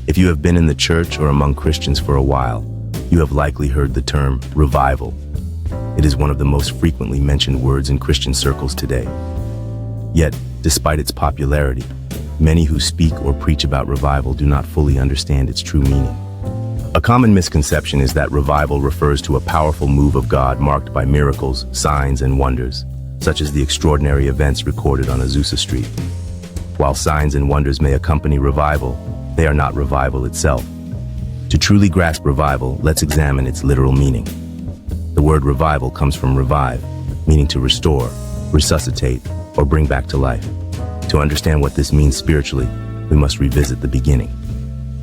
If you have been in the church or among Christians for a while, you have likely heard the term revival. It is one of the most frequently mentioned words in Christian circles today. Yet, despite its popularity, many who speak or preach about revival do not fully understand its true meaning. A common misconception is that revival refers to a powerful move of God marked by miracles, signs, and wonders, such as the extraordinary events recorded on Azusa Street. While signs and wonders may accompany revival, they are not revival itself. To truly grasp revival, let's examine its literal meaning. The word revival comes from revive, meaning to restore, resuscitate, or bring back to life. To understand what this means spiritually, we must revisit the beginning.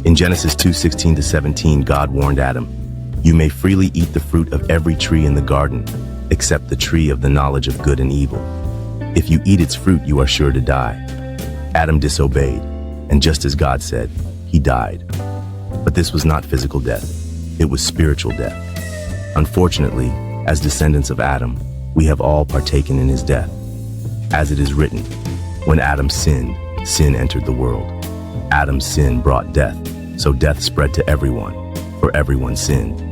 In Genesis 2:16-17, God warned Adam, "You may freely eat the fruit of every tree in the garden, except the tree of the knowledge of good and evil. If you eat its fruit, you are sure to die." Adam disobeyed, and just as God said, he died. But this was not physical death. It was spiritual death. Unfortunately, as descendants of Adam, we have all partaken in his death. As it is written, when Adam sinned, sin entered the world. Adam's sin brought death, so death spread to everyone, for everyone sinned.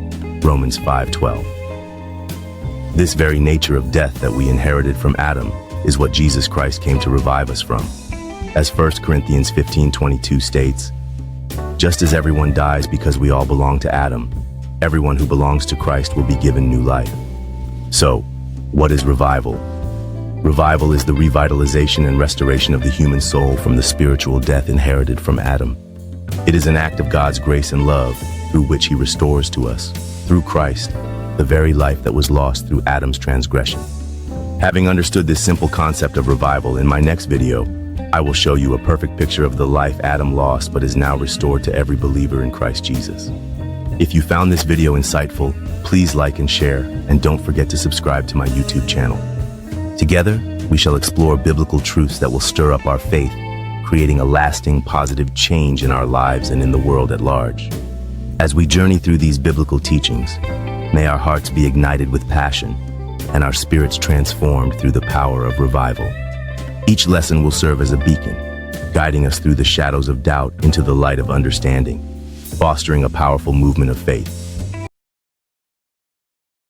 Romans 5:12. This very nature of death that we inherited from Adam is what Jesus Christ came to revive us from. As 1 Corinthians 15:22 states, "Just as everyone dies because we all belong to Adam, everyone who belongs to Christ will be given new life." So, what is revival? Revival is the revitalization and restoration of the human soul from the spiritual death inherited from Adam. It is an act of God's grace and love through which he restores to us, through Christ, the very life that was lost through Adam's transgression. Having understood this simple concept of revival, in my next video, I will show you a perfect picture of the life Adam lost but is now restored to every believer in Christ Jesus. If you found this video insightful, please like and share, and don't forget to subscribe to my YouTube channel. Together, we shall explore biblical truths that will stir up our faith, creating a lasting, positive change in our lives and in the world at large. As we journey through these biblical teachings, may our hearts be ignited with passion and our spirits transformed through the power of revival. Each lesson will serve as a beacon, guiding us through the shadows of doubt into the light of understanding, fostering a powerful movement of faith.